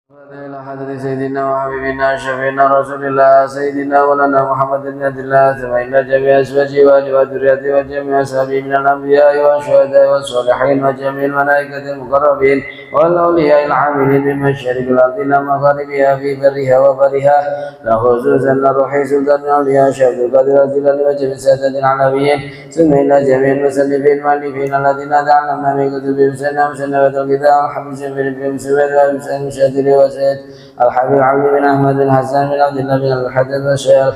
إلى حضرة سيدنا وحبيبنا شفينا رسول الله سيدنا ولنا محمد بن عبد الله ثم إلى جميع أزواجه وذريته وجميع أصحابه من الأنبياء والشهداء والصالحين وجميع الملائكة المقربين والأولياء العاملين من مشارق الأرض إلى مغاربها في برها وبرها خصوصا لروحي سلطان الأولياء شيخ عبد القادر الجيلاني وجميع السادة العلويين ثم إلى جميع المسلمين المؤلفين الذين تعلمنا من كتبهم سنة وسنة الكتاب والحمد لله بهم سبيل المشاهدين وسيد الحبيب علي بن أحمد بن حسن بن عبد الله بن الحدث والشيخ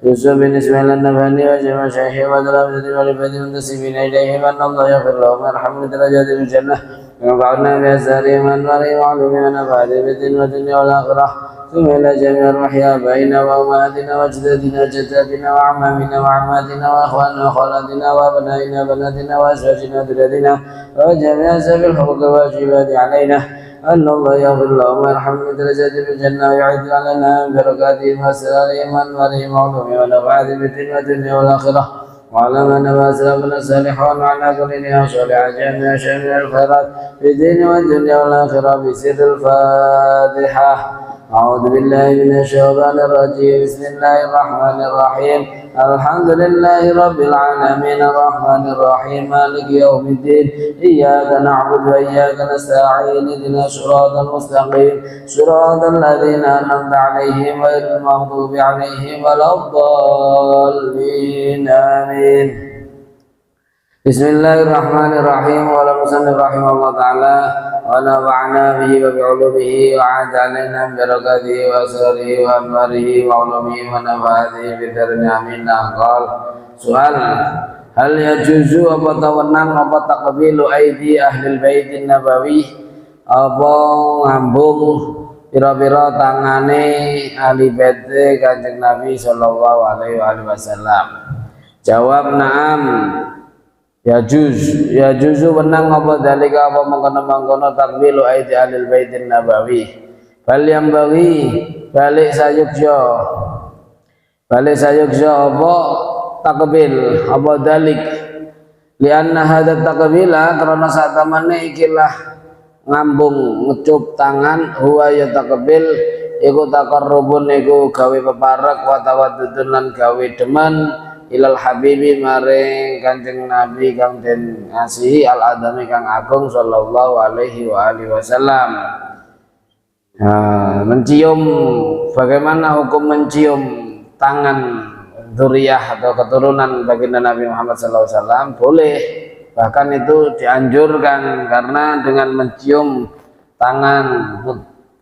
يوسف بن إسماعيل النبهاني وجميع شيخه ودراسته والعباد المنتسبين إليهم أن الله يغفر لهم ويرحمهم درجات في الجنة وينفعنا بأسرارهم وأنوارهم وعلومهم ونفعهم في الدين والدنيا والآخرة ثم إلى جميع الأحياء آبائنا وأمهاتنا وأجدادنا جداتنا وأعمامنا وعماتنا وأخواننا وخالاتنا وأبنائنا وبناتنا وأزواجنا وذريتنا وجميع سبيل الحقوق الواجبات علينا أن الله يغفر لهم ويرحمهم درجات في الجنة ويعد علينا من بركاتهم وأسرارهم وأنوارهم وعلومهم ونفعهم في الدين والدنيا والآخرة وعلى من وأسلافنا الصالحون وعلى كلنا وصالح جميع شأن الخيرات في الدين والدنيا والآخرة بسر الفاتحة. أعوذ بالله من الشيطان الرجيم. بسم الله الرحمن الرحيم. الحمد لله رب العالمين الرحمن الرحيم مالك يوم الدين إياك نعبد وإياك نستعين اهدنا الصراط المستقيم صراط الذين أنعمت عليهم غير المغضوب عليهم ولا الضالين آمين. بسم الله الرحمن الرحيم. قال المصنف رحمه الله تعالى ونفعنا به وبعلومه وعاد علينا ببركاته وأسراره وأنواره وعلومه ونفعاته بدرنا آمين. قال soal hal yajuzu apa tawenang apa taqbilu aidi ahlil baitin nabawi apa ngambung pira-pira tangane ahli bait Kanjeng Nabi sallallahu alaihi wasallam. Jawab na'am. Yajuzu menang apa dalika apa mengkono-mengkono takbilu aidi ahlil baitin nabawi bal yang bagi balik sayukja apa takbil apa dalik lianna hadat takbila karena saat tamane ikilah ngambung ngecup tangan huwa ya takbil iku takarrubun iku gawe peparek wa tawaddudun lan gawe demen ilal habibi maring Kanjeng Nabi kang den ngasihi al adami kang agung sallallahu alaihi wa alihi wasallam. Mencium, bagaimana hukum mencium tangan dzurriyyah atau keturunan baginda Nabi Muhammad sallallahu alaihi wasallam? Boleh, bahkan itu dianjurkan karena dengan mencium tangan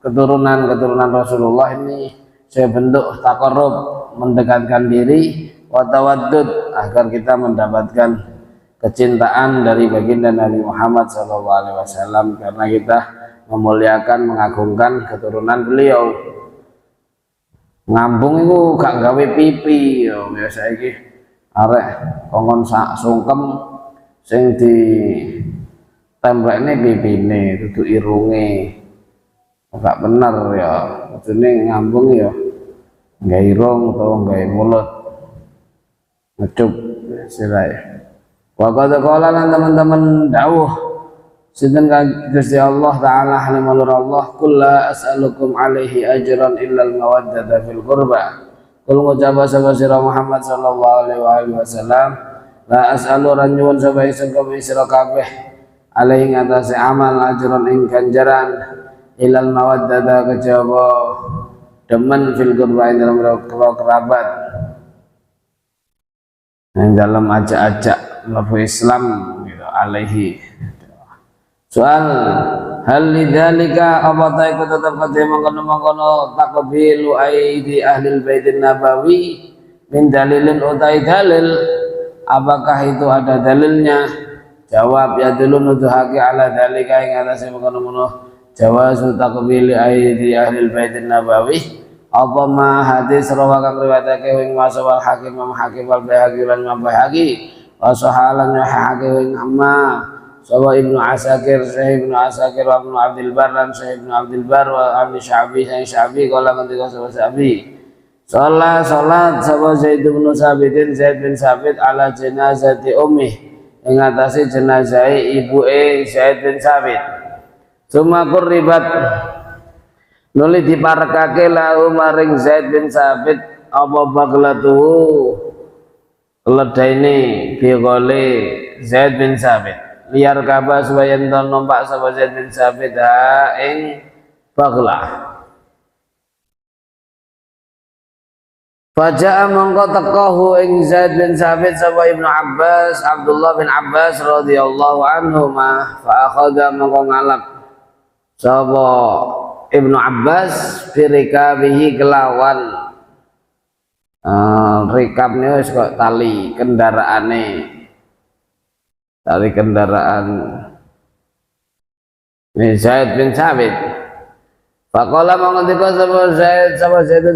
keturunan Rasulullah ini saya bentuk taqarrub, mendekatkan diri wa tawaddud agar kita mendapatkan kecintaan dari baginda Nabi Muhammad SAW karena kita memuliakan mengagungkan keturunan beliau. Ngambung itu gak gawe pipi yo biasa iki arek kongkon sungkem sing di templekne pipine dudu irunge gak bener ya kudune ngambung ya gawe irung utawa gawe mulut ngecup sirai. Waktu kaulah teman-teman dawuh sinten Gusti Allah Taala halimur Allah kulla as'alukum alaihi ajran illal mawaddata fil qurba. Kul ngucap sapa sira Muhammad sallallahu alaihi wasallam la as'alu ran nyuwun sapa sira kabeh alaihi ngatasi amal ajran ing ganjaran illal mawaddata kejaba demen fil qurba ing dalam kerabat. Yang dalam ajak-ajak melaku Islam gitu, alaihi. Soal hal lidzalika apa ta iku tetep kate mengkono-mengkono takbilu aidi ahlil baitin nabawi min dalilin utai dalil, apakah itu ada dalilnya? Jawab ya dulu nuduhake ala dalika ing atase mengkono-mengkono jawazu takbili aidi ahlil baitin nabawi apa ma hadis rawakan riwayatake wing masawal hakim Imam Hakim wal Baihaqi lan Imam Baihaqi wa sahalan hakim wing amma sawa Ibnu Asakir Syekh Ibnu Asakir wa Ibnu Abdul Bar lan Syekh Ibnu Abdul Bar wa Abi Sya'bi Syekh kala ketika sawa Sya'bi salat sawa Zaid bin Sabit ala jenazati ummi ing atase jenazah ibuke Zaid bin Sabit. Suma qurribat nuli diparekake lahu maring Zaid bin Sabit apa baglatuhu ledaine biqole Zaid bin Sabit liar kaba supaya enten numpak sapa Zaid bin Sabit ha ing baglah. Faja'a mongko tekahu ing Zaid bin Sabit sapa Ibnu Abbas Abdullah bin Abbas radhiyallahu anhuma fa akhadha mongko ngalap sapa Ibnu Abbas birikabihi kelawan rikabnya wis kok tali kendaraane tali kendaraan Zaid bin Sabit. Faqala mangandika sapa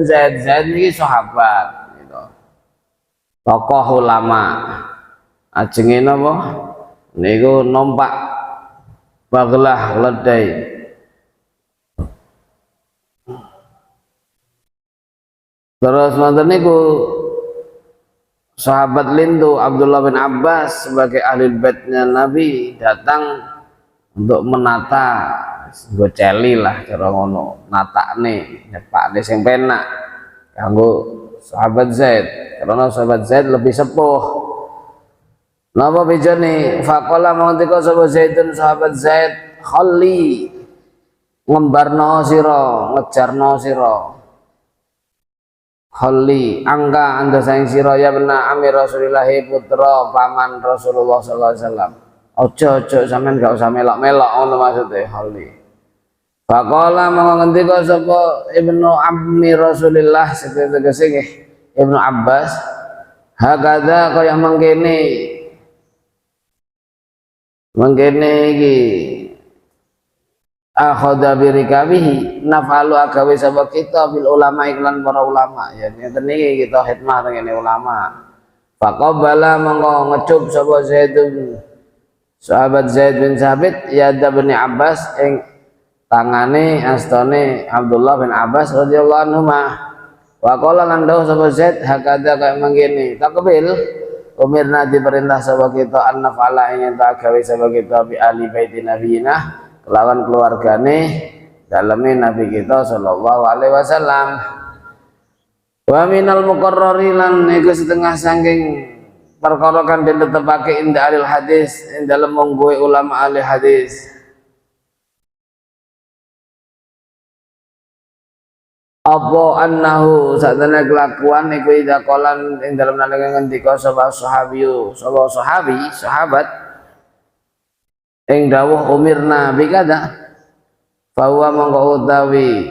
Zaid niki sahabat gitu. Tokoh ulama. Ajenge napa? Niku numpak baglah ledai. Terus manten niku sahabat lindu Abdullah bin Abbas sebagai ahli baitnya Nabi datang untuk menata goceli lah cara ngono natakne nyepakne sing penak kanggo sahabat Zaid karena sahabat Zaid lebih sepuh. Napa bejane faqala mangandika sapa Zaidun sahabat Zaid khalli ngembarno sira ngejarno sira khalli angka anda sayang sira ya bena amir Rasulillah putra paman Rasulullah sallallahu alaihi wasallam. Ojo sampean gak usah melok-melok ngono maksude khalli. Faqala mangandika sapa Ibnu Ammi Rasulillah tegese nggih Ibnu Abbas hakadha kaya mangkene iki akhadha birikabihi nafalu agawe sapa kita bil ulama iklan para ulama ya ngeten niki kita khidmah ngene ulama. Faqabala mongko ngecup sapa Zaidun sahabat Zaid bin Sabit ya bin Abbas ing tangane astane Abdullah bin Abbas radhiyallahu anhu mah wa qala lan dawuh sapa Zaid hakada kaya mangkene takbil umirna diperintah sapa kita an nafala ing tak gawe sapa kita bi ali baiti nabiyina kelawan keluargane daleme nabi kita sallallahu alaihi wasallam wa minal muqarrari lan iku setengah saking perkara kan ditetepake inda alil hadis ing dalem monggoe ulama ahli hadis apa annahu sadana kelakuan iku ida qalan ing dalem nalika ngendika sapa sahabat ing dawuh umirna bikada bahwa mongko utawi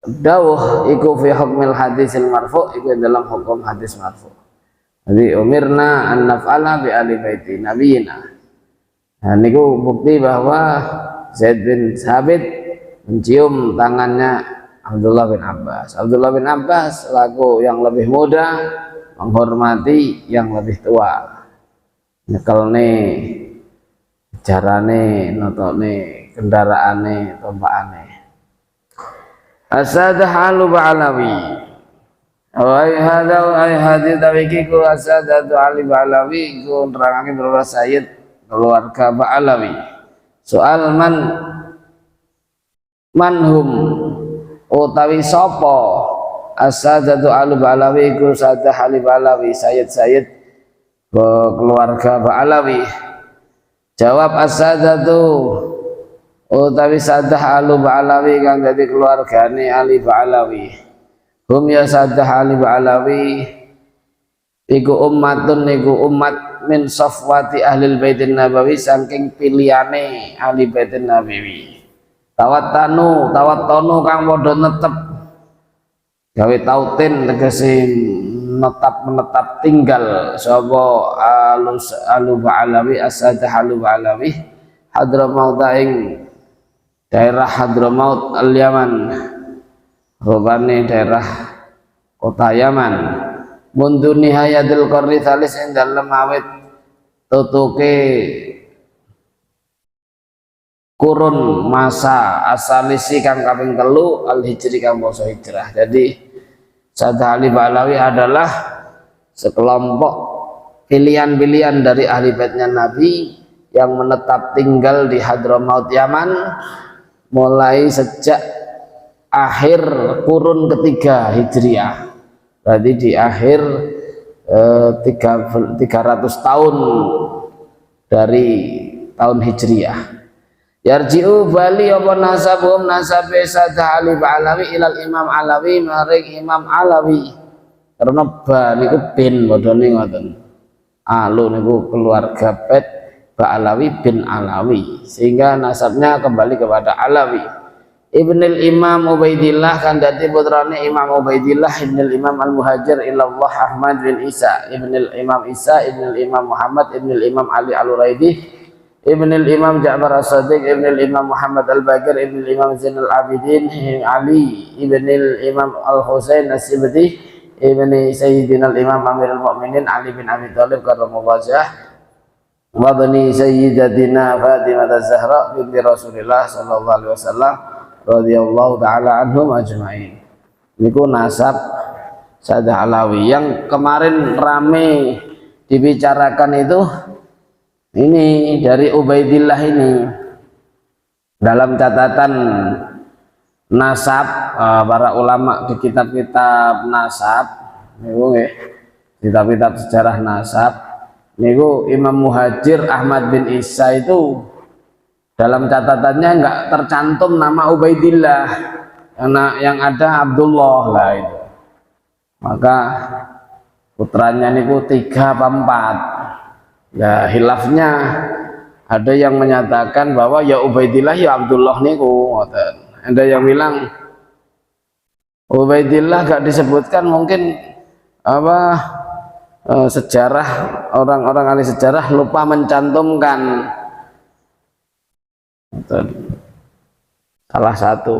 dawuh iku fi hukmil hadisil marfu iku dalam hukum hadis marfu. Jadi umirna an naf'ala bi ali baiti nabiyina. Nah niku bukti bahwa Zaid bin Sabit mencium tangannya Abdullah bin Abbas. Abdullah bin Abbas selaku yang lebih muda menghormati yang lebih tua. Nyekelne jarane notone kendaraane tompakane. Asadah alu ba'alawi. Ay hadis tawiki ku asadatu Ali Ba'alawi ku nerangake berapa Sayyid keluarga Ba'alawi. Soal manhum utawi sapa asadatu Ali Ba'alawi ku sadah Ali Ba'alawi Sayyid keluarga Ba'alawi. Jawab asadatu utawi sadah Ali Ba'alawi kang dadi keluargane Ali Ba'alawi. Hum ya sadah Ali Ba'alawi iku umat min safwati ahlil baitin nabawi saking pilihane ahli baitin nabawi tawattanu kang padha netep gawe tautin tegese menetap tinggal sapa alu Ba'alawi as-sadah alu Ba'alawi Hadramaut ing daerah Hadramaut al-Yaman rupane daerah kota Yaman mundu nihayatil qarni tsalis ing dalem awit tutuke kurun masa asalisi kang kaping 3 al-hijri kang basa hijrah. Jadi Sadah Ali Ba'alawi adalah sekelompok pilihan-pilihan dari ahli baitnya Nabi yang menetap tinggal di Hadramaut Yaman mulai sejak akhir kurun ketiga Hijriah, berarti di akhir 300 tahun dari tahun Hijriah. Yarji'u bali apa nasabum nasabe Sadah Ali Ba'alawi ilal Imam Alawi maring Imam Alawi, karena ba niku bin bodone ngoten, alu niku keluarga pet Ba'alawi bin Alawi, sehingga nasabnya kembali kepada Alawi. Ibnul Imam Ubaidillah kan dadi putrane Imam Ubaidillah Ibnul Imam Al-Muhajir ilallah Ahmad bin Isa Ibnul Imam Isa Ibnul Imam Muhammad Ibnul Imam Ali Al-Uraidi Ibnul Imam Ja'far As-Sadiq Ibnul Imam Muhammad Al-Baqir Ibnul Imam Zainal Abidin Ali Ibnul Imam Al-Husain As-Sibti Ibni Sayyidina Al-Imam Amirul Mu'minin Ali bin Abi Thalib karramallahu wajhah wa bani Sayyidatina Fatimah Az-Zahra binti Rasulillah sallallahu alaihi wasallam radhiyallahu taala anhum ajmain. Niku nasab Sadah Alawi yang kemarin rame dibicarakan itu, ini dari Ubaidillah ini. Dalam catatan nasab para ulama di kitab-kitab nasab niku nggih, kitab-kitab sejarah nasab niku Imam Muhajir Ahmad bin Isa itu dalam catatannya enggak tercantum nama Ubaidillah, yang ada Abdullah lah itu. Maka putranya niku 3 apa 4. Ya hilafnya ada yang menyatakan bahwa ya Ubaidillah ya Abdullah niku, ada yang bilang Ubaidillah gak disebutkan, mungkin apa sejarah, orang-orang ahli sejarah lupa mencantumkan. Salah satu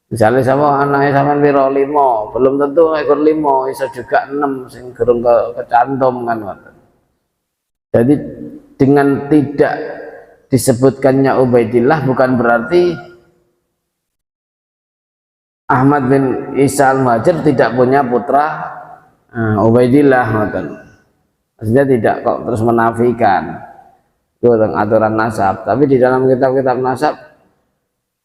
misalnya sama anaknya sama piro 5, belum tentu ekor 5, bisa juga 6 sing gerung kecantum kan. Jadi dengan tidak disebutkannya Ubaidillah bukan berarti Ahmad bin Isa Al-Muhajir tidak punya putra Ubaidillah, maksudnya tidak kok terus menafikan itu aturan nasab. Tapi di dalam kitab-kitab nasab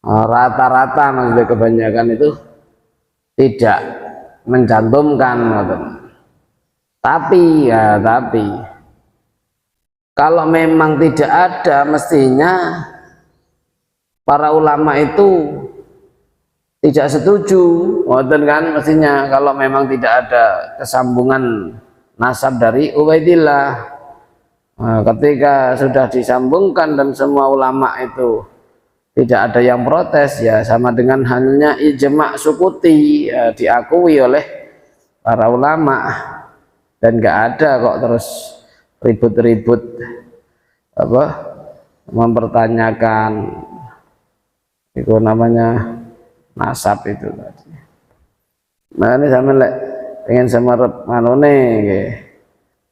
rata-rata maksudnya kebanyakan itu tidak mencantumkan. Tapi kalau memang tidak ada, mestinya para ulama itu tidak setuju, kan, mestinya kalau memang tidak ada kesambungan nasab dari Ubaidillah. Nah, ketika sudah disambungkan dan semua ulama itu tidak ada yang protes, ya sama dengan halnya ijma sukuti, ya, diakui oleh para ulama, dan nggak ada kok terus ribut-ribut apa mempertanyakan itu namanya nasab itu tadi. Nah ini sampean lek pengen semerep manone nggih,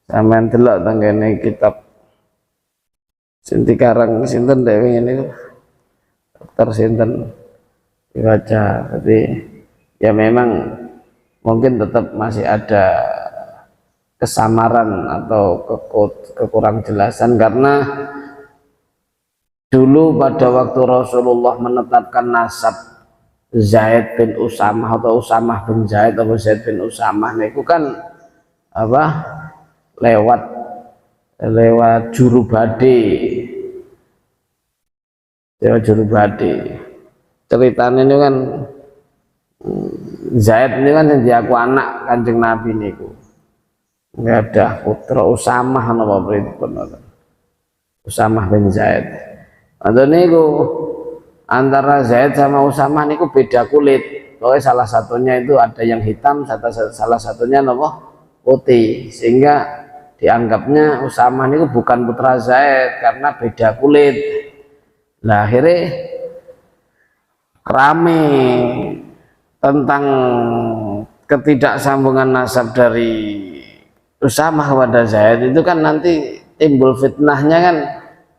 sampean delok tenggene kitab sinti karang sinten dek wingi niku dokter sinten dibaca. Jadi ya memang mungkin tetap masih ada kesamaran atau kekurang jelasan, karena dulu pada waktu Rasulullah menetapkan nasab Zaid bin Usamah atau Usamah bin Zaid atau Zaid bin Usamah itu kan apa lewat juru bade, ceritanya ini kan Zaid ini kan yang diaku anak Kanjeng Nabi niku, nggak ada putra Usamah napa pripun, Usamah bin Zaid. Atau niku antara Zaid sama Usamah niku beda kulit, pokoknya salah satunya itu ada yang hitam, salah satunya napa putih, sehingga dianggapnya Usamah niku bukan putra Zaid karena beda kulit. Nah akhirnya rame tentang ketidaksambungan nasab dari Usamah kepada Zaid itu kan nanti timbul fitnahnya kan,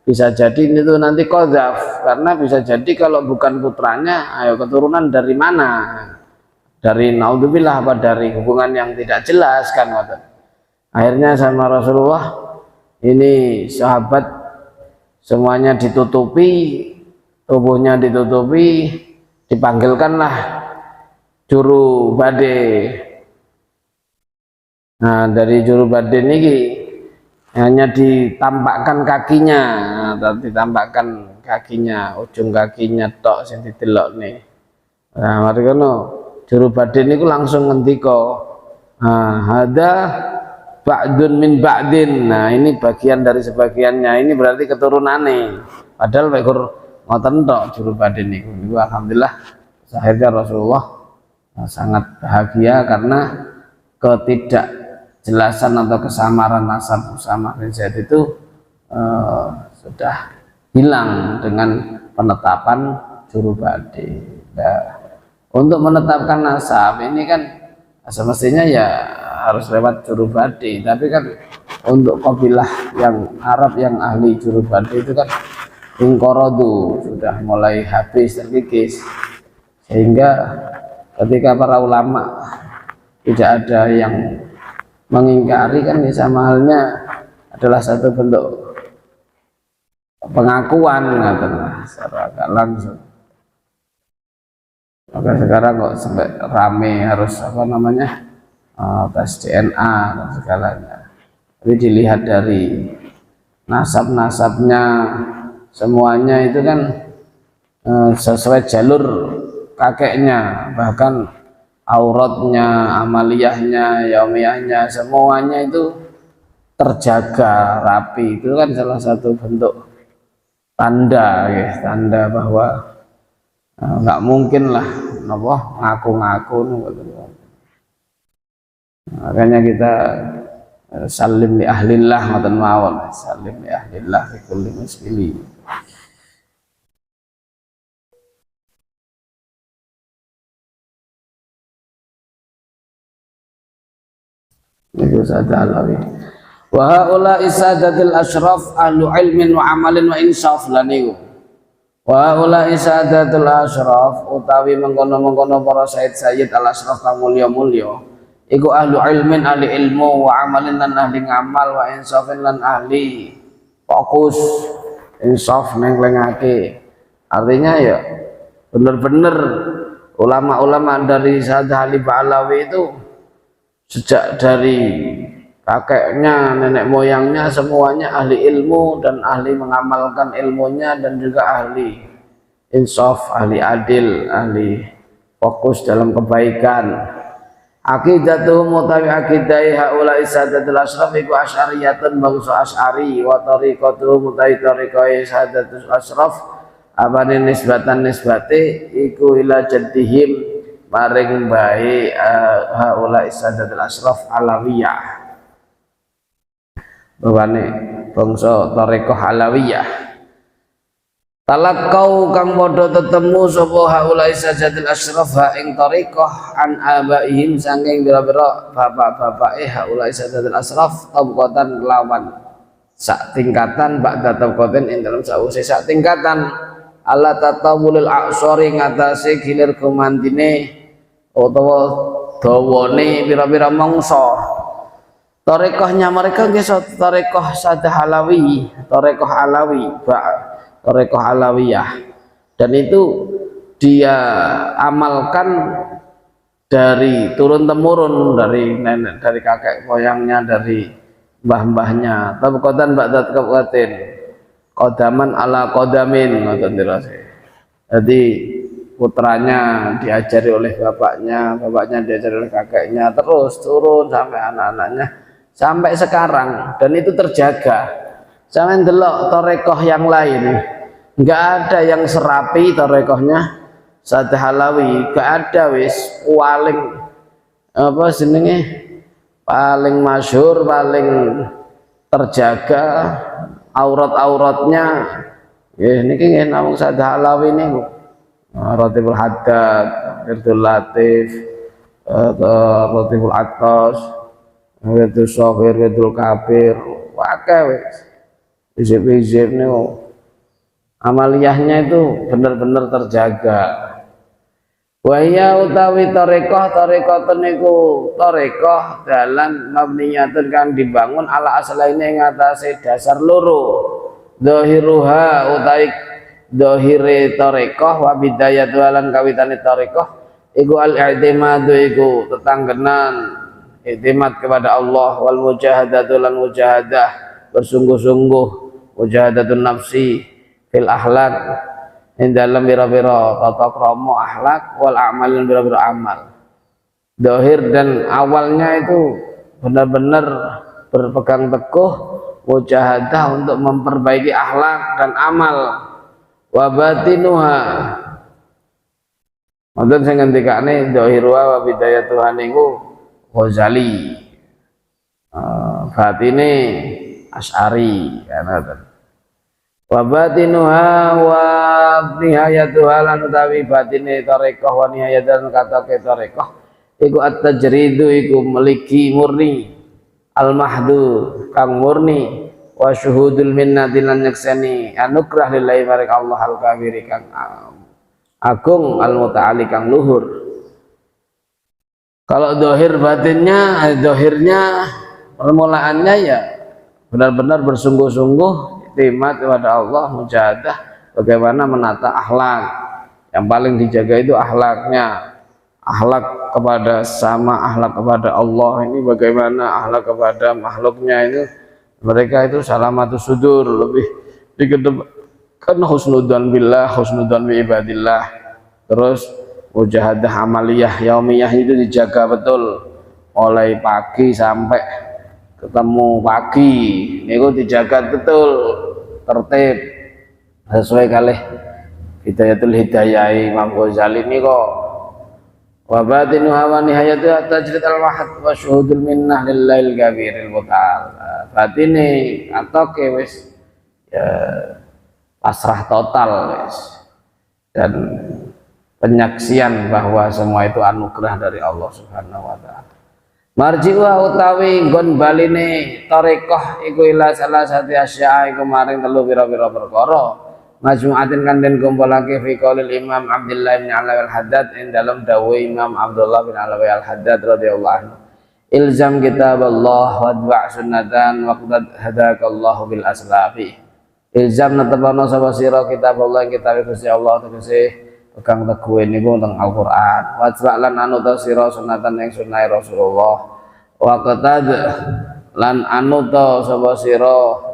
bisa jadi itu nanti qadzaf, karena bisa jadi kalau bukan putranya, ayo keturunan dari mana, dari naudzubillah apa dari hubungan yang tidak jelas kan. Akhirnya sama Rasulullah ini sahabat semuanya ditutupi, tubuhnya ditutupi, dipanggilkanlah juru bade. Nah, dari juru bade niki hanya ditampakkan kakinya, ditampakkan kakinya, ujung kakinya tok sing didelok nih. Nah, mari kono juru bade niku langsung ngendika, hada ba'dun min ba'din. Nah, ini bagian dari sebagiannya, ini berarti keturunane. Padahal wekur ngoten tok juru bade niku. Alhamdulillah akhirnya Rasulullah sangat bahagia karena ketidakjelasan atau kesamaran nasab Usamah bin Zaid itu sudah hilang dengan penetapan juru bade. Nah, untuk menetapkan nasab ini kan semestinya ya harus lewat juru bade, tapi kan untuk kabilah yang Arab yang ahli juru bade itu kan ingkorodu sudah mulai habis terkikis, sehingga ketika para ulama tidak ada yang mengingkari kan ini sama halnya adalah satu bentuk pengakuan secara agak langsung. Maka sekarang kok sampai rame harus apa namanya tes DNA dan segalanya. Tapi dilihat dari nasab-nasabnya semuanya itu kan sesuai jalur kakeknya, bahkan auratnya, amaliyahnya, yaumiyahnya, semuanya itu terjaga rapi. Itu kan salah satu bentuk tanda, ya, tanda bahwa nggak mungkin lah ngaku-ngaku. Makanya kita salim li ahlillah ngoten mawon, salim li ahlillah fi kulli musbili. Itu saja alawi. Wa haula isadatil asyraf ahlu ilmin wa amalin wa insaf laniku. Wa haula isadatul asyraf utawi mengkono-mengkono para sayyid al asyraf kang mulya-mulya iku ahlu ilmin ahli ilmu wa amalin lan ahli ngamal wa insafin lan ahli fokus insaf nenglengake. Artinya ya benar-benar ulama-ulama dari Sadah Ali Ba'alawi itu sejak dari kakeknya, nenek moyangnya semuanya ahli ilmu dan ahli mengamalkan ilmunya, dan juga ahli insaf, ahli adil, ahli fokus dalam kebaikan. Aqidatuhum mutawi aqidai haula isadatul asyraf iku asy'ariyatun bangsa asy'ari wa tariqatuhum mutawi tariqai isadatul asyraf abane nisbate iku ila jaddihim maring bae haula isadatul asyraf alawiyah. Bawane bangsa tariqah alawiyah talakau kang padha tetemu sapa haula sajatil asyraf ha ing tariqah an abaihim saking bira-bira bapak-bapake haula sajatil asyraf tabqatan lawan sak tingkatan ba'da tabqatin ing dalam sause sak tingkatan ala tatawulil a'sori ngatasi gilir kumandine utawa dawane pira-pira mangsa. Tarekohnya mereka nggih tarekoh Sadah Alawi, tarekoh Alawi, tarekoh Alawiyah, dan itu dia amalkan dari turun temurun, dari nenek, dari kakek moyangnya, dari mbah-mbahnya. Tabqatan ba'da tabqatin, qadaman ala qadamin, ngoten dirase. Jadi putranya diajari oleh bapaknya, bapaknya diajari oleh kakeknya, terus turun sampai anak-anaknya sampai sekarang, dan itu terjaga. Jangan delok tarekoh yang lain, nggak ada yang serapi tarekohnya Sadah Alawi, nggak ada wis paling apa jenenge, paling masyhur, paling terjaga aurat-auratnya. Niki nggih namung Sadah Alawi niku. Ratibul Haddad, Wirdul Latif, Ratibul Atas, Wirdul Soghir, Wirdul Kabir, wakil izib-izib niku amaliyahnya itu benar-benar terjaga. Wahya utawi tarekoh niku tarekoh dalan mabniyatun kang dibangun ala asalaine ing atase dasar loro. Zahiruha utawi dohire tarekah wa bidayatu lan kawitane tarekah iku al-i'timadu iku tetanggenan i'timad kepada Allah wal mujahadatu lan mujahadah bersungguh-sungguh mujahadatun nafsi fil akhlak ing dalam bira-bira tata krama akhlak wal a'mal lan bira-bira amal. Dohir dan awalnya itu benar-benar berpegang teguh mujahadah untuk memperbaiki akhlak dan amal. Wa batinuha wonten sing ngendikane dohirwa wa bidayatuha niku Ghazali, batine Asy'ari ngoten. Wa batinuha wa nihayatuha lan utawi batine tarekah wa nihayatan katake tarekah iku at-tajridu iku meliki murni al-mahdu kang murni wa syuhudul minnati lan nyekseni anugrah lillahi maring Allah al-kabiri kang agung al-muta'ali kang luhur. Kalau dohir batinnya, dohirnya permulaannya ya benar-benar bersungguh-sungguh iktimat kepada Allah, mujahadah bagaimana menata akhlak. Yang paling dijaga itu akhlaknya, akhlak kepada sama, akhlak kepada Allah. Ini bagaimana akhlak kepada makhluknya itu, mereka itu salamatus sudur, lebih dikedepankan husnudzan billah, husnudzan bi ibadillah. Terus mujahadah amaliyah yaumiyah itu dijaga betul mulai pagi sampai ketemu pagi niku dijaga betul tertib sesuai kalih Hidayatul Hidayah Imam Ghazali niku wa batinu hawa nihayatu tajrid al-wahd wa syuhudul minnah lillail kabiril muta'al. Batine atoke wis ya pasrah total wis dan penyaksian bahwa semua itu anugerah dari Allah Subhanahu wa taala. Marji'u utawi nggon baline tarekah iku ila salah satu asya iku maring telu pira-pira perkara majmu'atin kan den kumpulake fi qaulil Imam Abdullah bin Alawi al-Haddad ing dalam dawuh Imam Abdullah bin Alawi al-Haddad radhiyallahu anhu. Ilzam kitab Allah wa atba' sunnatan wa qad hadakallahu bil aslafi. Ilzam natapana sapa sira kitab Allah ing kitab Gusti Allah tegese pegang teguh niku teng Al-Qur'an. Wa lan anu ta sira sunatan ing sunah Rasulullah. Wa qad lan anu ta sapa sira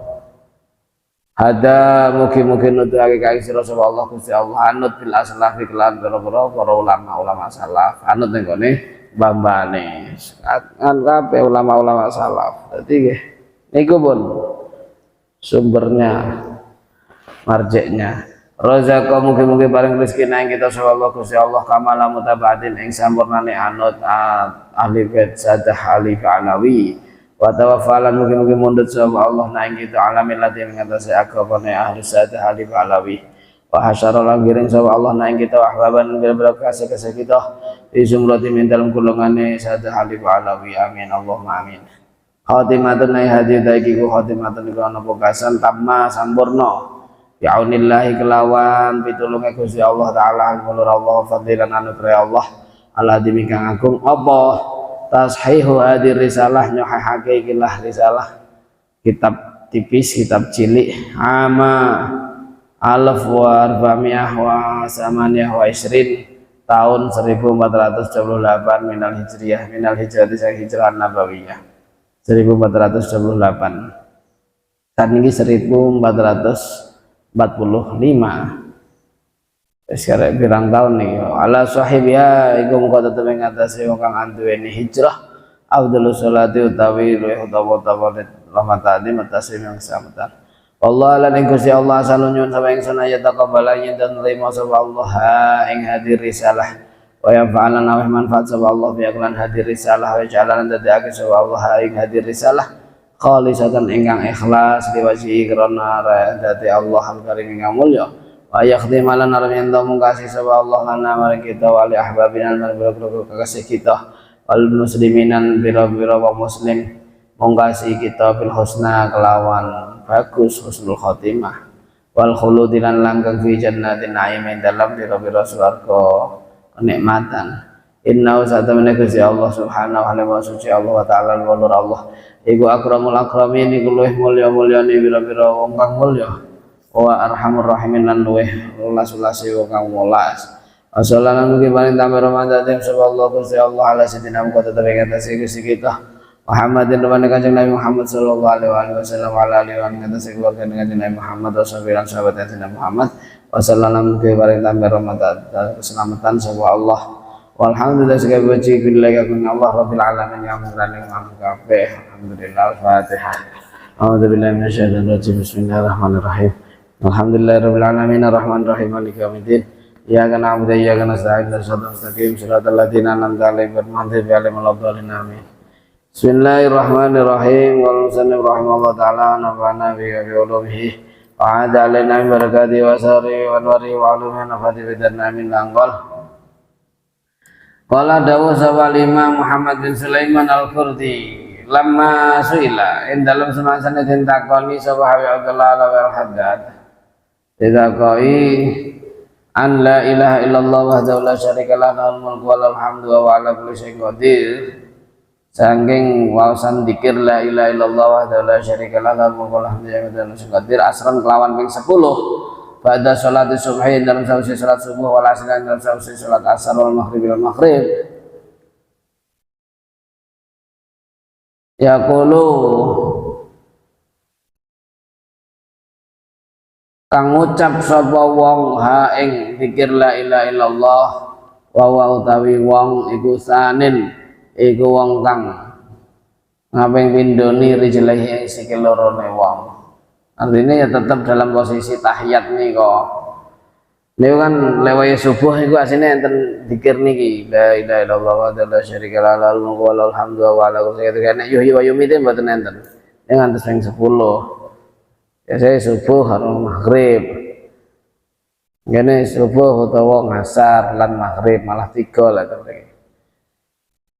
hada mugi-mugi nuduhake ka sira sapa Allah Gusti Allah anut bil aslafi kelan para ulama salaf. Anut ning gone mbah-mbahane. Kan kabeh ulama-ulama salaf. Dadi nggih niku pun sumbernya marjeknya. Razaqo mugi-mugi paring rezeki nang kita sapa Allah Gusti Allah kamala mutabadin ing sampurnane anut ahli bait sadah ali Alawi wa tawaffalan mugi-mugi mundhut sapa Allah nang kita alamin lati ing atase agapane ahli sadah ali Alawi wa hasyara lan giring sapa Allah nang kita ahbaban bil kasih kita di zumrati min dalam golongane sadah ali Alawi amin Allahumma amin. Khatimatun ay hadith iki ku khatimatun iku ana pokasan tamma sampurna bi'aunillahi kelawan pitulunge Gusti Allah taala mulur Allah fadilan anugerah Allah ala dimikang agung apa tashihu hadir risalah nyahihake ikilah risalah kitab tipis kitab cilik ama alaf wa arba'miyah wa samaniyah wa isrin tahun 1428 minal hijriyah minal hijrati sang hijrah nabawiyah 1428 saat ini 1445 sekarang pirang tahun nih ala sahibya iku muga tetep ing atase wong kang anduweni hijrah afdhalus sholati utawi luwih utawa rahmat atase yang samatan Allah lan ing Gusti Allah salun nyuwun sama ingsun ayat taqabbalan dan nerima sapa Allah ing hadir risalah wa yaf'alan awih manfaat sapa Allah bi aklan hadir risalah wa ja'alan dadake sapa Allah ing hadir risalah khalisatan ingkang ikhlas diwajihi karena dadi Allah al-karim ingkang mulya wa yakhdimalan arep ento mung kasih sapa Allah lana marang kita wa li ahbabina lan biro-biro kasih kita wal musliminan biro-biro wong muslim mung kasih kita bil husna kelawan bagus husnul khotimah wal khulud lan langgeng fi jannatin na'im dalam biro-biro swarga kenikmatan. Inna satamana Gusti Allah subhanahu wa suci Allah wa ta'ala wa nur Allah iku akramul akramin iku luwih mulya-mulyane pira-pira wong kang mulya wa arhamur rahimin lan luweh ulas-ulase wong kang welas. Assalamualaikum mugi paring tambe Ramadan sallallahu Gusti Allah ala sidina muga tetep ing atase Gusti kita Muhammadin rupane Kanjeng Nabi Muhammad sallallahu alaihi wasallam ala alihi wa atase keluarga Kanjeng Nabi Muhammad rasulullah sahabat Kanjeng Muhammad wa sallallahu mugi paring tambe Ramadan keselamatan sapa Allah walhamdulillah segala puji billahi Allah rabbil alamin yang mengrani mampu kabeh alhamdulillah al-fatihah a'udzubillahi minasyaitonir rajim bismillahirrahmanirrahim alhamdulillahirabbil alamin arrahmanir rahim maliki yaumiddin iyyaka na'budu wa iyyaka nasta'in ihdinas siratal mustaqim siratal ladzina an'amta 'alaihim ghairil maghdubi 'alaihim waladdallin amin. Bismillahirrahmanirrahim. Wal musannif rahimahullah ta'ala nafa'ana bi ulumihi wa 'ada 'alaina min barakatihi wa sari wa anwari wa 'ulumihi nafati bidarna min langqal. Qala dawu sawal Imam Muhammad bin Sulaiman Al-Qurdi lamma suila in dalam semasane den takoni sapa Habib Abdullah al-Haddad ditakoni an la ilaha illallah wahdahu la syarika lahu lahul mulku wa lahul hamdu wa huwa ala kulli syai'in qadir. Saking waosan dzikir la ilaha illallah wahdahu la syarika lahu lahul mulku wa lahul hamdu wa huwa ala kulli syai'in qadir asran kelawan ping 10 pada salat subhi dalam sawise salat subuh wal asr dalam sawise salat asar wal maghrib wal maghrib yaqulu kang ngucap sapa wong ha ing zikir la ilaha illallah wa wa utawi wong iku sanin iku wong kang ngaping pindhoni rijlahi ing sikil lorone wong artinya ya tetap dalam posisi tahiyat nih kok niku kan lewat subuh iku asine enten zikir niki la ilaha illallah wa la syarika lahu lahul mulku wa lahul hamdu wa huwa ala kulli syai'in qadir nek yuhyi wa yumiitu mboten enten ning ngantos ping 10 ya saya subuh karo maghrib ngene subuh utawa ngasar lan maghrib malah 3 lah terus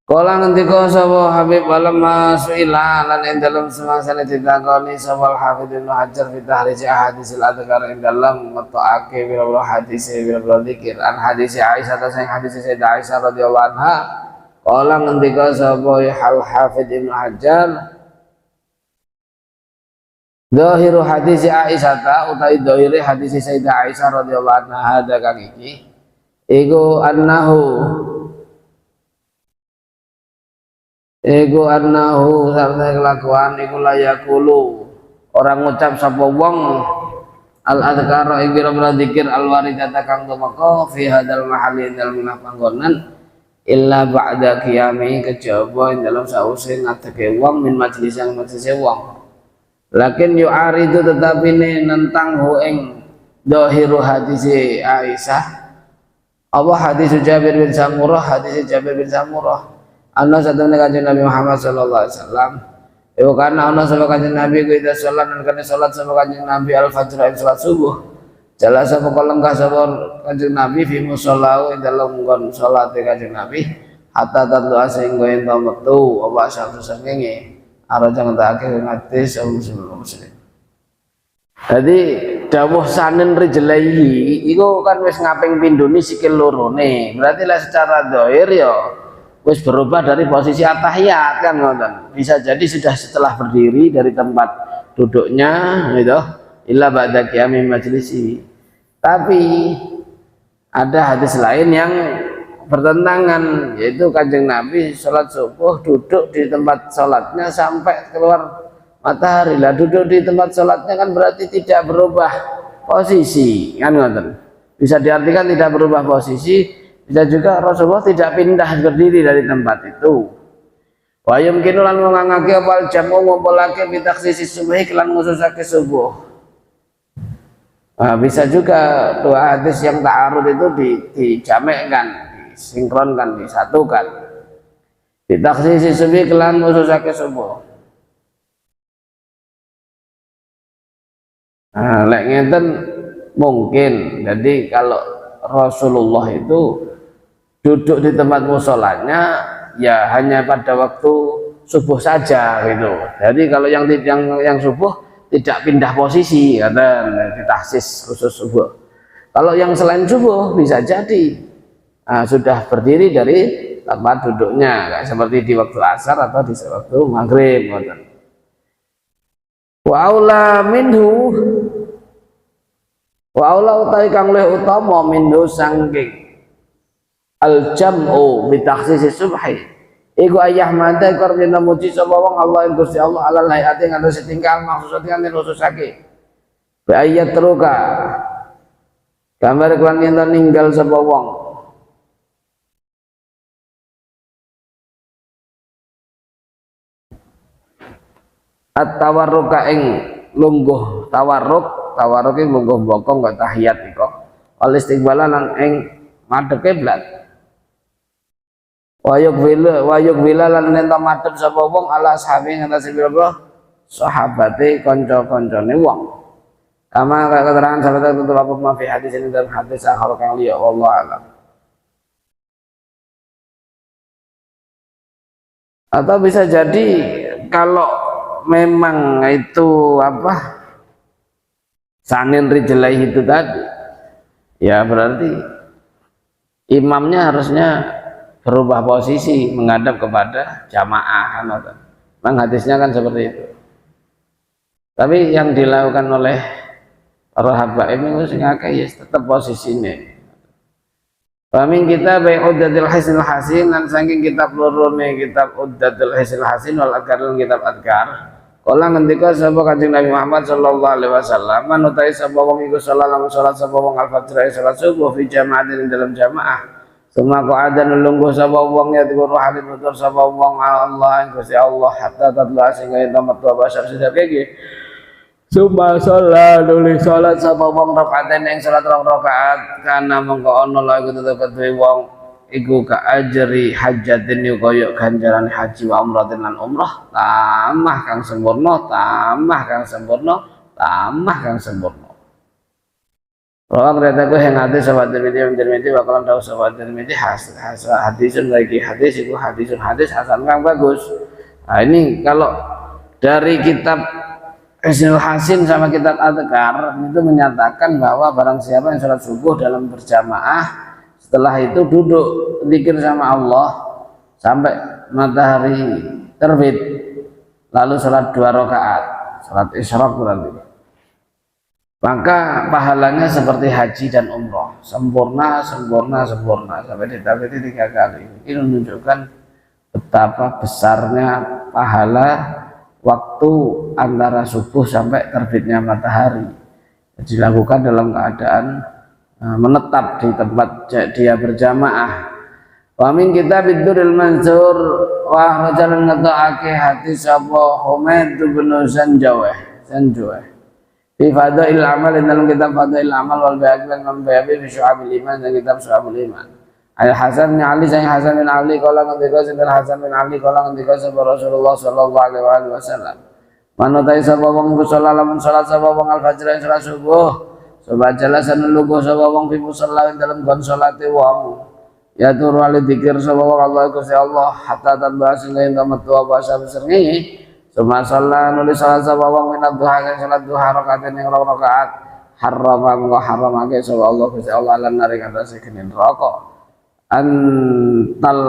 kala ngendika sapa Habib walam masuila lan ing dalem semasane ditakoni sapa Hafidz Ibnu Hajar fi tahrij ahaditsil adhkar ing dalem metokake pira-pira hadis pira-pira zikir an hadis Aisyah ta sing hadis Sayyidah Aisyah radhiyallahu anha kala ngendika sapa Hafidz Ibnu Hajar Zahiru hadis Aisyah utawi zahire hadis Sayyidah Aisyah radhiyallahu anha ada kang iki iku annahu sarta kelakuan iku layakulu orang ngucap sapa wong al adhkara ing pira-pira zikir al waridata kang tumeka fi hadzal mahalli dalem panggonan illa ba'da qiyami kejaba ing dalem sause ngadege wong min majelis yang majelis wong lakin yu'aridu tetapi ini nentang hu ing dohiru hadis Aisyah apa hadis Jabir bin Samurah anna satune Kanjeng Nabi Muhammad sallallahu alaihi wasallam iku kana ana sapa Kanjeng Nabi ku ida salat lan kana salat sapa Kanjeng Nabi al-fajr ing salat subuh jala sapa lenggah sapa Kanjeng Nabi fi musalla ing dalem nggon salate Kanjeng Nabi hatta tatu asing go ento metu apa asal sengenge arah jangan tak ngatis muslim. Jadi dawuh sanen rijlaihi iku kan wis ngaping pindhone sikil lorone. Berarti lah secara zahir ya wis berubah dari posisi at-tahiyat kan ngoten. Bisa jadi sudah setelah berdiri dari tempat duduknya gitu illa ba'da qiyami majlisi. Tapi ada hadis lain yang bertentangan yaitu Kanjeng Nabi sholat subuh duduk di tempat sholatnya sampai keluar matahari lah duduk di tempat sholatnya kan berarti tidak berubah posisi kan ngoten bisa diartikan tidak berubah posisi bisa juga Rasulullah tidak pindah berdiri dari tempat itu wa yumkinu lan ngangake apal jamu ngumpulake bitaksisi subhi lan ngususake subuh bisa juga dua hadis yang ta'arud itu dijamekkan sinkronkan disatukan ditaksisi subuh kelan khususake subuh lek ngeten mungkin jadi kalau Rasulullah itu duduk di tempat musolanya ya hanya pada waktu subuh saja gitu jadi kalau yang subuh tidak pindah posisi kata ditaksis khusus subuh kalau yang selain subuh bisa jadi sudah berdiri dari tempat duduknya kayak seperti di waktu asar atau di waktu maghrib. Wa aula minhu Wa aula utawi kang luwih utama minhu sangking al jam'u bi takhsis subhi iku ayah mata kor dina muji sapa wong Allah ing Gusti Allah alal hayati ngatasi tingkah maksud kan khususake bi ayat teruka gambar kelan yen ninggal sapa wong at-tawarruka ing lungguh tawarruk ing lungguh bokong kok tahiyat iku wal istiqbalan lan ing madhep kiblat wayuk bila lan nenta madhep sapa wong ala sahabe ngatasi pira sahabate kanca-kancane wong kama keterangan sahabat itu apa ma fi hadis ini dalam hadis akhir kang liya wallahu alam. Atau bisa jadi kalau memang itu apa sanin rijlai itu tadi ya berarti imamnya harusnya berubah posisi menghadap kepada jamaah kan. Memang hadisnya kan seperti itu. Tapi yang dilakukan oleh para habaib itu sing akeh ya tetap posisinya. Pamin kita baik Uddatul Hisnul Hasin dan saking kitab lurune kitab Uddatul Hisnul Hasin wal Adkar lan kitab Adkar. Kala ngendika sapa Kanjeng Nabi Muhammad sallallahu alaihi wasallam manutai sapa wong iku salat sapa wong al-fajr salat subuh fi jama'atin dalam jamaah. Suma qa'ada nulungguh sapa wong ya diguru halin nutur sapa wong Allah ing Gusti Allah hatta tadla sehingga tamat wa basar sedaya iki. Suma sholat nuli sholat sapa wong rakaaten ing salat rong rakaat kana mengko ana la iku tetep kedue wong iku ka ajri hajatin yo kaya ganjaran haji wa umratin lan umrah tamah kang sempurna Rawan beritaku yang hadis sahabat Tirmidzi bakalan tahu sahabat Tirmidzi hadisun lagi hadis itu hadis hasan kang bagus. Nah ini kalau dari kitab Hisnul Hasin sama kitab Adkar itu menyatakan bahwa barang siapa yang sholat subuh dalam berjamaah setelah itu duduk zikir sama Allah sampai matahari terbit lalu sholat 2 rakaat sholat isyraq berarti maka pahalanya seperti haji dan umroh sempurna sampai ditabeti 3 kali. Ini menunjukkan betapa besarnya pahala waktu antara subuh sampai terbitnya matahari dilakukan dalam keadaan menetap di tempat dia berjamaah. Wa min kitabid-durril mansur wa rajalan ngata'ake hati sapa Humaid bin Zanjawah fi fadail amal dalam kitab fadail amal wal bayat lan bayabi fi syu'abil iman dan kitab syu'abul iman. Al Hasan bin Ali sang Hasan bin Ali kala ngendika sinten Hasan bin Ali kala ngendika sapa Rasulullah sallallahu alaihi wasallam. Manutai sapa wong musala lamun salat sapa wong al-fajr ing salat subuh. Sobat jalasan lugu sapa wong fi musalla dalam gon salate wong. Ya turu ali dzikir sapa wong Allah Gusti Allah hatta tabas ing metu apa sabengi. Suma sholat nulis salat sapa wong minat duha kan salat duha rakaat ing rakaat harama mengko haramake sapa Allah Gusti Allah lan nari katase kene neraka. Antal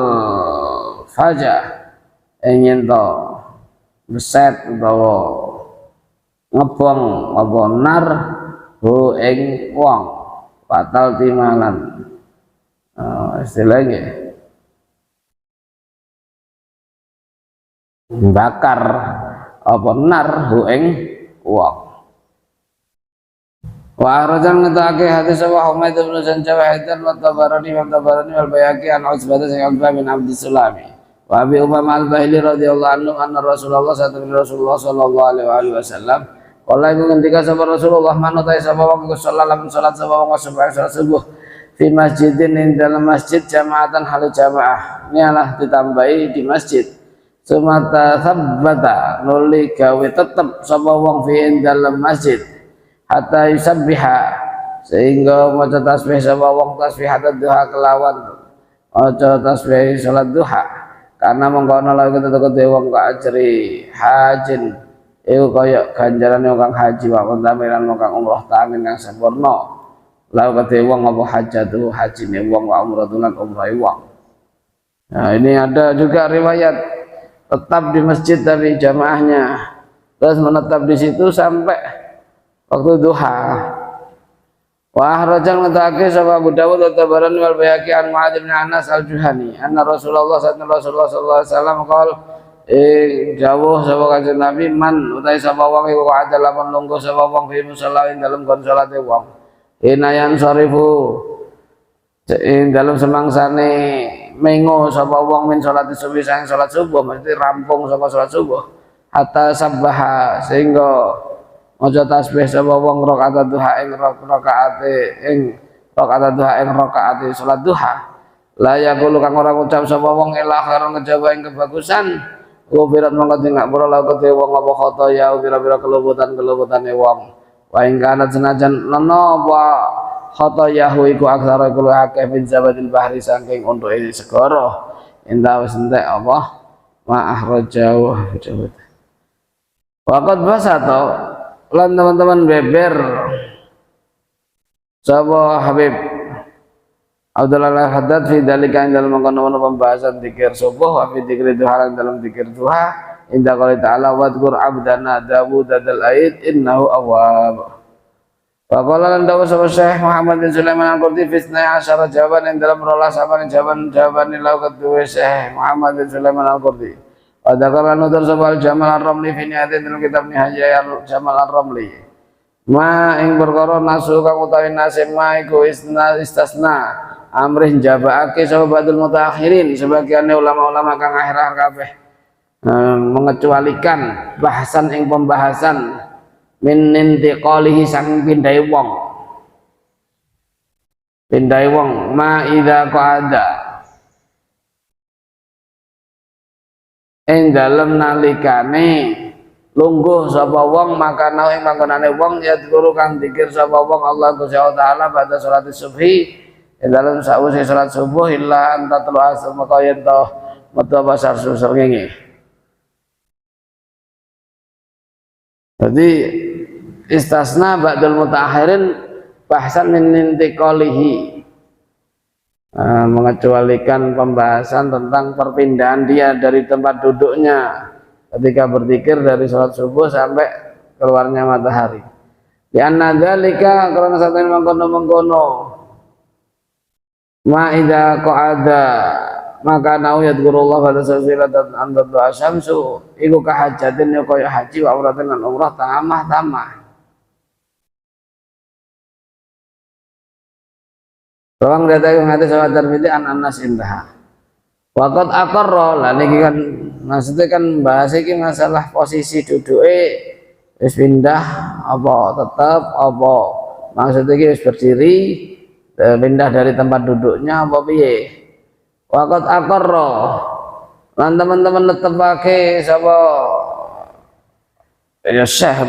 faja ingin to beset utawa ngebong apa nar hu ing wong batal timalan istilahnya bakar apa nar hu ing wong. Wa arajan ngetake hadis wa Humaid bin Zanjawah wa Tabarani wal Bayhaqi an Utsbah bin Abdullah bin Abdus Sulami wa Abi Umamah al-Bahili radhiyallahu anhu anna Rasulullah sallallahu alaihi wasallam qala iku ngendika sapa Rasulullah manutai sapa wong iku salat sapa wong salat subuh fi masjidin ing dalam masjid jamaatan halu jamaah ini adalah ditambahi di masjid sumata thabbata nuli gawe tetep sapa wong fi dalam masjid hatta yusabbiha sehingga maca tasbih sapa wong tasbihat duha kelawan maca tasbih salat duha karena mengkono lha ketu wong ka ajri hajin iku kaya ganjarane wong kang haji wa tamiran wong kang umrah tamin kang sempurna lha ketu wong apa hajatu hajine wong wa umratulan umrah wong. Nah ini ada juga riwayat tetap di masjid tapi jamaahnya terus menetap di situ sampai waktu duha Wa akhrajal ngetake sapa Abu Dawud wa Tabarani wal Baihaqi an Mu'adz bin Anas al-Juhani anna Rasulullah sallallahu alaihi wasallam qala jawuh sapa kanjeng Nabi man utahe sapa wong iku ada lamun lungguh sapa wong fi musalla ing dalem kon salate wong inayan sarifu ing dalem semangsane mengo sapa wong min salati subuh sang salat subuh mesti rampung sapa salat subuh hatta sabbaha sehingga maca tasbih sapa wong rakaat duha ing rakaate salat duha la yaqulu kang ora ngucap sapa wong ila khairun ngejaba ing kebagusan kufirat mangko ngapura la kete wong apa khata ya pira-pira kelubutan-kelubutane wong wa ing kana senajan lena wa khata yahu iku aksara kulo akeh min zabadil bahri saking untuke segara inta wis entek apa ma akhrajahu waqad basata lan teman-teman beber sapa Habib Abdullah al-Haddad fi dalika dalam mengkono pembahasan zikir subuh wa fi zikri duha dalam zikir duha inda qouli ta'ala wadhkur abdana Dawud al-aid innahu awwab wa qala lan dawu sapa Syekh Muhammad bin Sulaiman al-Qurdi fi 12 jawaban yang dalam rolas apa jawaban lau kedua Syekh Muhammad bin Sulaiman al-Qurdi wa dzakara nutur sapa Jamal ar-Ramli fi nihayatin dalam kitab Nihayah Jamal ar-Ramli ma ing perkara nasu kang utawi nasib ma iku istasna amrih jabaake sapa badul mutaakhirin sebagian ulama-ulama kang akhir-akhir kabeh mengecualikan bahasan ing pembahasan min intiqalihi sang pindai wong ma idza qada ing dalem nalikane lungguh sapa wong maka nau ing manggonane wong ya guru kang zikir sapa wong Allah Gusti taala pada salat subhi ing dalem sawise salat subuh illa anta telu asar maka yen to metu pasar susenge. Jadi istasna ba'dul mutaakhirin bahasan min intiqalihi mengecualikan pembahasan tentang perpindahan dia dari tempat duduknya ketika berzikir dari sholat subuh sampai keluarnya matahari. Di anna dzalika karena satu ini mengkono ma idza qa'ada maka nau yadhkurullah pada sasilatan antat doa syamsu iku kahajatin ya kaya haji wa umratan lan umrah tamah. Tolong data yang ada sama Tirmidzi an Anas indah. Waqad aqarra lan iki kan maksudnya kan bahas iki masalah posisi duduke wis pindah apa tetap apa maksudnya iki wis berdiri pindah dari tempat duduknya apa piye. Waqad aqarra lan teman-teman netepake sapa ya Syekh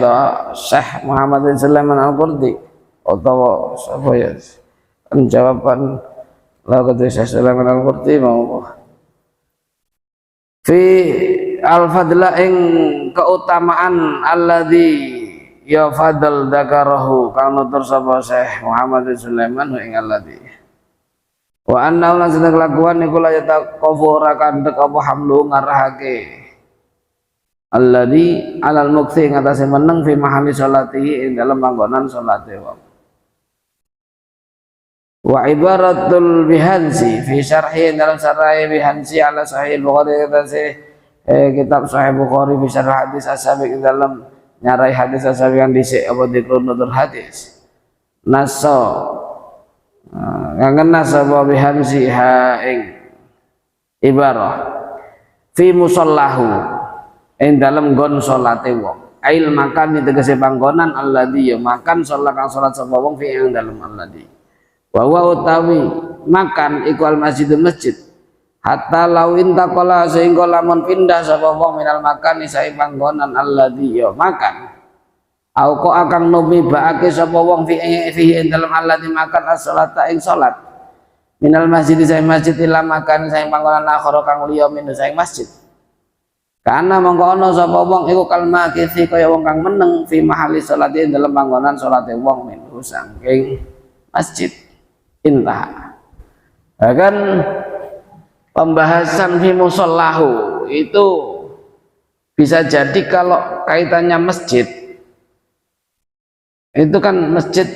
Muhammad bin Sulaiman al-Qurdi atau sapa ya jawaban lagu Syekh Sulaiman al-Qurdi mau fi al-fadla ing keutamaan alladzi ya fadl dzakarahu kang nutur sapa Syekh Muhammad bin Sulaiman ing alladzi wa anna lan sedek lakuan niku la yataqawwara kandhek apa hamlu ngarahake alladzi alal mukti ngatasi meneng fi mahali salatihi ing dalam panggonan salate wa ibaratul bihansi fi syarhi dalam syarah bihansi ala sahih Bukhari kitab sahih Bukhari fi syarah hadis as-sabiq dalam nyarai hadis as-sabiq yang dhisik apa dzikrun nutur hadis naso kangen nasaba bihansi ha ing ibarah fi musallahu ing dalam gon salate wong ail makan tegese panggonan alladzi ya makan salat kang salat sapa wong fi ing dalam alladzi bahwa utawi makan iku al masjid hatta lawin taqala sehingga lamun pindah sapa wong minal makan sae panggonan alladzi ya makan au kok akan nubi baake sapa wong fi dalam alladzi makan as-salata ing salat minal masjid sae masjid ila makan sae panggonan akhir kang liya min sae masjid karena mongko ana sapa wong iku kalma kisi kaya wong kang meneng fi mahali salati dalam panggonan salate wong min saking masjid intah. Bahkan pembahasan fi musallahu itu bisa jadi kalau kaitannya masjid itu kan masjid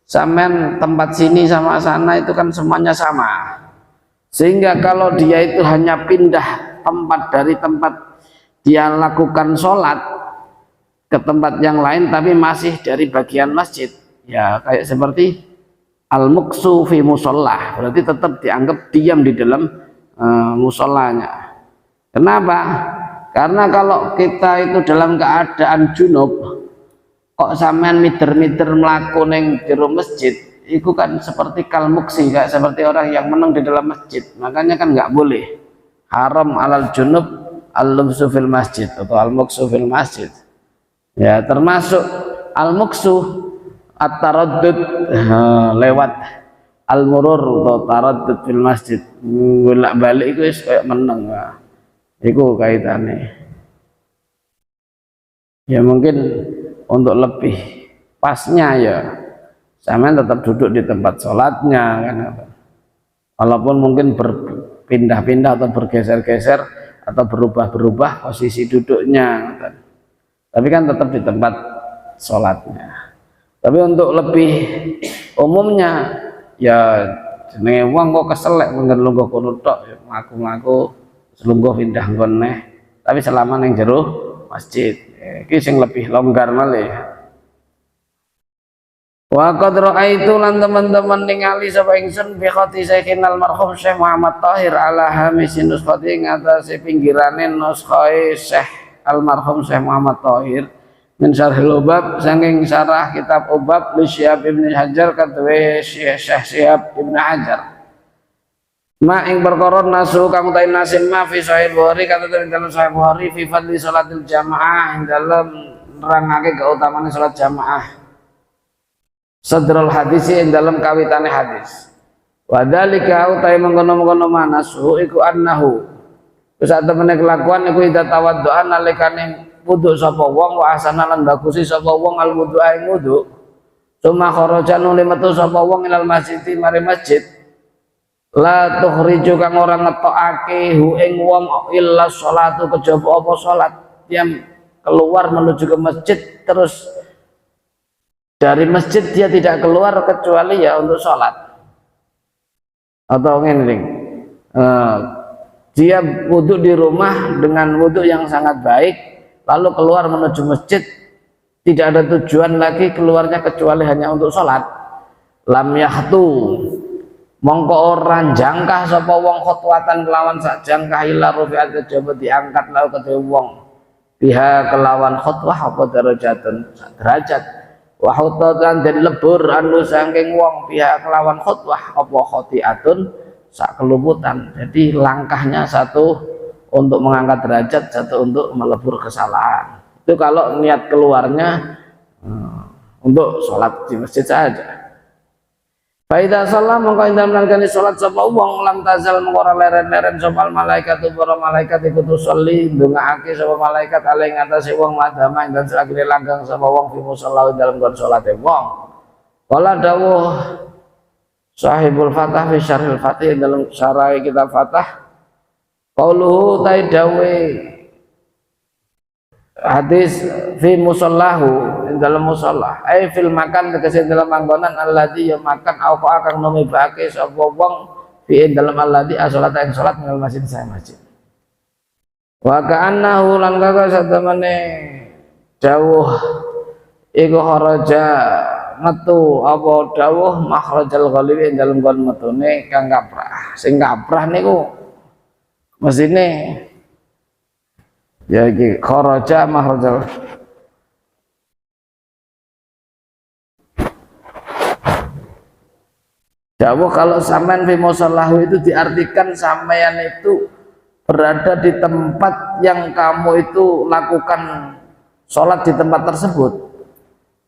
Sampean tempat sini sama sana itu kan semuanya sama, sehingga kalau dia itu hanya pindah tempat dari tempat dia lakukan sholat ke tempat yang lain tapi masih dari bagian masjid, ya kayak seperti al-muqsu fi musollah, berarti tetap dianggap diam di dalam musolanya. Kenapa? Karena kalau kita itu dalam keadaan junub kok sampean mider-mider mlaku ning jero masjid, itu kan seperti kalmuksi, kayak seperti orang yang menang di dalam masjid. Makanya kan nggak boleh, haram alal junub al-lubsu fil masjid atau al-muqsu fil masjid. Ya, termasuk al-muqsu at-taraddud lewat al-murur atau taraddud fil masjid, bolak-balik itu kayak menang. Itu kaitannya. Ya mungkin untuk lebih pasnya ya sampean tetap duduk di tempat sholatnya kan, walaupun mungkin berpindah-pindah atau bergeser-geser atau berubah-berubah posisi duduknya kan, tapi kan tetap di tempat sholatnya. Tapi untuk lebih umumnya ya jenenge wong kok keselek mengken lungguh kono tok ya ngaku-ngaku selungguh pindah nggon neh, tapi selama ning jero masjid iki sing lebih longgar malih. Wa qad ra'aitu lan teman-teman ningali sapa ingsun bi khati Syekhina almarhum Syekh Muhammad Thahir ala hamisin nuskhati ngatasi pinggirane nuskhai Syekh almarhum Syekh Muhammad Thahir min syarhil ubab saking syarah kitab ubab li Syihab Ibnu Hajar kadwe Syekh Syihab Ibnu Hajar. Ma ing perkara nasu kang tain nasim ma fi sahih Bukhari kata dalam sahih Bukhari fi fadli salatil jamaah ing dalam nerangake keutamaan salat jamaah. Sadrul hadis ing dalam kawitane hadis. Wa dzalika utai mengkono-mengkono manasu iku annahu. Wis atemene kelakuan iku ida tawaddu'a nalikane wudu sapa wong wa asana lan bagusi sapa wong al wudu ing wudu. Suma kharaja nuli metu sapa wong ilal masjid mari masjid. La tukhriju kang ora ngetokake hu ing wong illa sholatu kejaba apa salat. Dia keluar menuju ke masjid, terus dari masjid dia tidak keluar kecuali ya untuk sholat. Atau ngene dia wudhu di rumah dengan wudhu yang sangat baik, lalu keluar menuju masjid, tidak ada tujuan lagi keluarnya kecuali hanya untuk sholat. Lam yahtu mongko orang jangkah sapa wong khotwatan kelawan sak jangkah ila rufi'at kejaba diangkat lalu kedhe wong biha kelawan khotwah apa derajatun derajat wa khotwatan dan lebur anu saking wong biha kelawan khotwah apa khotiatun sak kelumutan. Jadi langkahnya satu untuk mengangkat derajat, satu untuk melebur kesalahan. Itu kalau niat keluarnya untuk sholat di masjid saja. Faida salam mongko indam nalgani salat sapa wong lam tazal mengora leren-leren sapa malaikat para malaikat iku tusolli ndongaake sapa malaikat ale ngatasi wong madama dan selagine langgang sapa wong fi musalla dalam kon salate wong. Kala dawuh Sahibul Fatah fi Syarhil Fatih dalam syarah kitab Fatah qauluhu tai dawe hadis fi musallahu dalam musalla ai fil makan tegese dalam panggonan alladzi ya makan au akan numibake sapa wong fi dalam alladzi asolata ing salat minal masjid saya masjid wa ka'annahu lan kaka satemene dawuh iku kharaja metu apa dawuh makhrajal ghalib dalam kon metune kang kaprah sing kaprah niku mesine ya iki kharaja makhrajal dawuh kalau sampean fi musallahu itu diartikan sampean itu berada di tempat yang kamu itu lakukan sholat di tempat tersebut,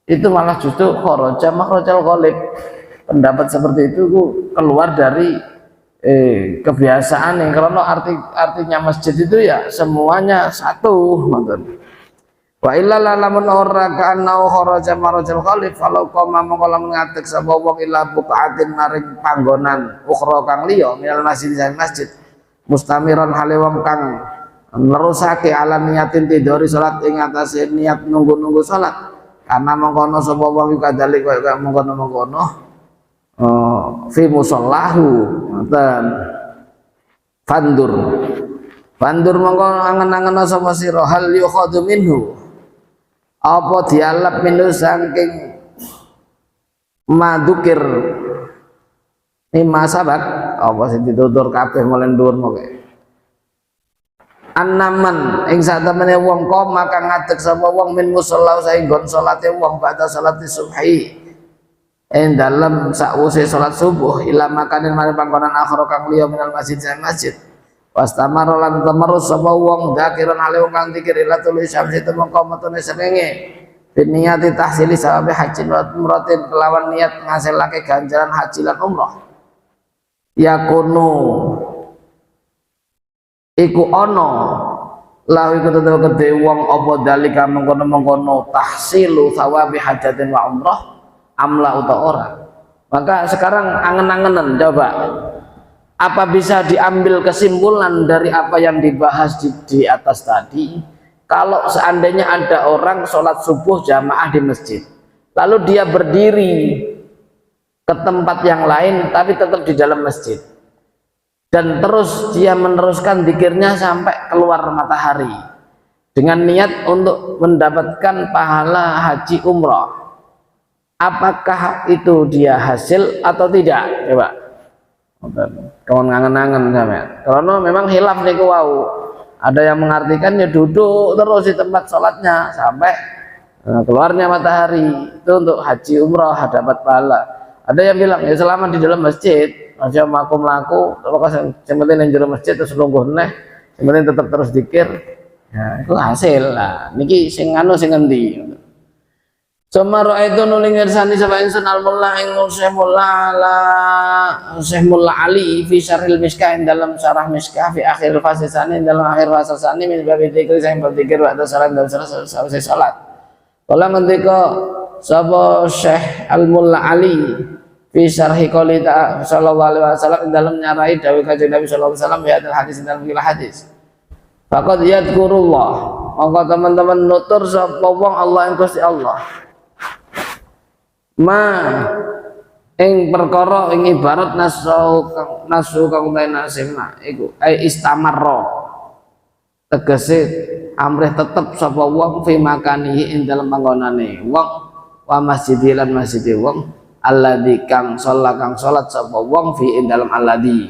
itu malah justru kharaja makhrajal ghalib. Pendapat seperti itu keluar dari kebiasaan yang karena artinya masjid itu ya semuanya satu nonton. Wa illa lamun ora kana kharaja marajal khalif kalau qoma mongko ngatek sapa wong ila buqatin maring panggonan ukhra kang liya minal masjid sang masjid mustamiran hale wong kang nerusake ala niatin tidori salat ing atase niat nunggu-nunggu salat karena mengkono sapa wong kadalik kaya mengkono fi musallahu ngoten. Fandur mongko angen-angen sapa sira hal yukhadu minhu apa dialap minhu saking madukir sabak apa sing ditutur kabeh mulai dhuwur moke annaman ing satemene wong kok maka ngadeg sapa wong min musalla saenggon salate wong pada salat subhi ing dalem sakwise salat subuh ila makanin mari panggonan akhir kang liya minal masjid sang masjid wastamar lan temerus sapa wong zakiran ale wong kang zikir ila tulis samsi temengko metune srenge biniyati tahsili sawabi haji wa umratin kelawan niat ngasilake ganjaran haji lan umrah yakunu iku ana lahu iku tetep kedhe wong apa dalika mengkono-mengkono tahsilu sawabi hajatin wa umrah amla uta ora. Maka sekarang angen-angenen coba apa bisa diambil kesimpulan dari apa yang dibahas di atas tadi, kalau seandainya ada orang sholat subuh jamaah di masjid lalu dia berdiri ke tempat yang lain tapi tetap di dalam masjid dan terus dia meneruskan zikirnya sampai keluar matahari dengan niat untuk mendapatkan pahala haji umrah, apakah itu dia hasil atau tidak? Coba kawan ngangen-ngangen sampean. Karena memang hilaf niku wau. Ada yang mengartikan ya duduk terus di tempat sholatnya sampai keluarnya matahari, itu untuk haji umrah dapat pahala. Ada yang bilang ya selama di dalam masjid aja mlaku-mlaku terus yang penting nang jero masjid terus lungguh neh, yang penting tetap terus zikir. Ya itu hasil lah. Niki sing anu sing endi? Sumaro itu nuling ngersani sapa insun al-mullah ing Syekh Mullah Ali fi syarhil miskah dalam syarah miskah fi akhir fasisani dalam akhir fasisani min bab dzikir sing berzikir waktu salat dan selesai salat. Kala ngendika sapa Syekh Al-Mullah Ali fi syarhi qouli sallallahu alaihi wasallam dalam nyarai dawuh kanjeng Nabi sallallahu alaihi wasallam ya hadis dalam hadis. Faqad yadhkurullah, maka teman-teman nutur sapa wong Allah ing Gusti Allah. Ing perkara ing ibarat nasu kang nasima iku istamarra tegese amrih tetep sapa wong fi makanihi ing dalem panggonane wong wa masjidilan masjid wong alladzi kang salat sapa wong fi ing dalem alladzi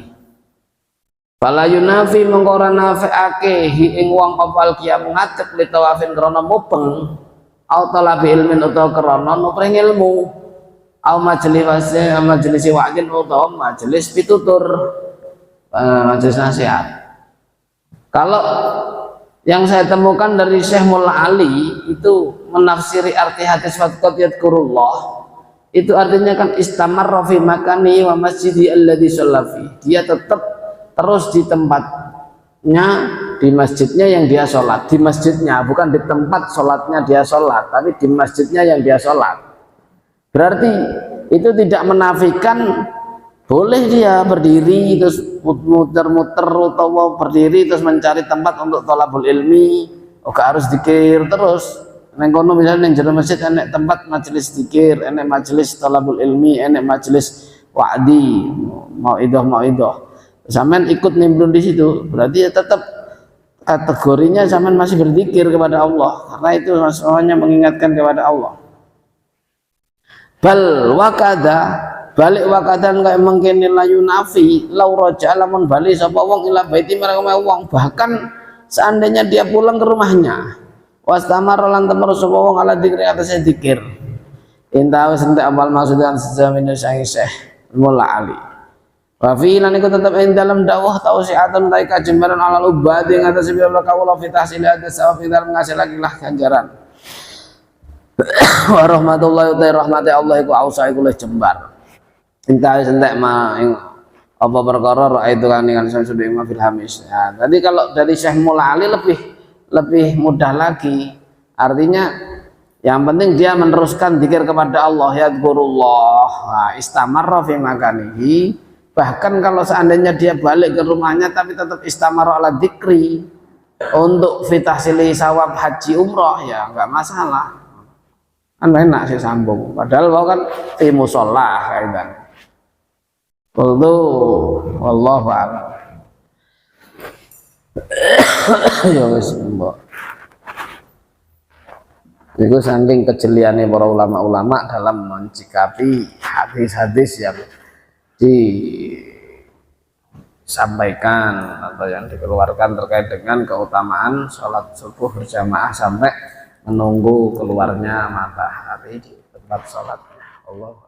fala yunafi mengkora nafiake hi ing wong opal qiyam ngadeg li tawafin krana mubeng au talabi ilmin utawa krana nuprih ilmu au majelis wa'din utawa majelis pitutur majelis nasihat. Kalau yang saya temukan dari Syekh Mullah Ali itu menafsiri arti hadis faqad yadhkurullah itu artinya kan istamarra fi makani wa masjidi alladzi shalla fi, dia tetap terus di tempatnya di masjidnya yang dia sholat, di masjidnya bukan di tempat sholatnya dia sholat tapi di masjidnya yang dia sholat. Berarti itu tidak menafikan boleh dia berdiri terus muter-muter atau berdiri terus mencari tempat untuk thalabul ilmi, harus zikir terus. Neng kono misalnya neng jero masjid enek tempat majelis zikir, enek majelis thalabul ilmi, enek majelis wa'di, mauidhah. Sampean ikut nimbrung di situ, berarti ya tetap kategorinya sampean masih berzikir kepada Allah karena itu semuanya mengingatkan kepada Allah. Bal wakada balik wakadan kayak mungkin layu nafi lau roja lamun balik sapa wong ila baiti marang wong, bahkan seandainya dia pulang ke rumahnya wastamar lan temerus sapa wong ala dzikri atase dzikir inta wis entek amal maksudan sejamin sang Syekh Mullah Ali wa fi lan iku tetep ing dalam dakwah tausiatun ta kajembaran alal ubadi ing atase pira kawula fi tahsil ada sawab ing dalem ngasilake lah ganjaran. Wa rahmatullahi wa rahmati Allah iku ausa iku luwih jembar. Entak entek mah apa perkara ra itu kan dengan sudah Imam fil Hamis. Nah, tadi kalau dari Syekh Mullah Ali lebih mudah lagi. Artinya yang penting dia meneruskan zikir kepada Allah yadhkurullah. Nah, istamarra fi makanihi. Bahkan kalau seandainya dia balik ke rumahnya tapi tetap istamarra ala dzikri untuk fitahsili sawab haji umrah ya enggak masalah. kan enak sih sambung. Padahal mau kan di musola kaitan. Qultu wallahu a'lam. Ya wis mbok. Itu saking kejeliannya para ulama-ulama dalam mencikapi hadis-hadis yang disampaikan atau yang dikeluarkan terkait dengan keutamaan sholat subuh berjamaah sampai menunggu keluarnya matahari di tempat sholatnya. Allah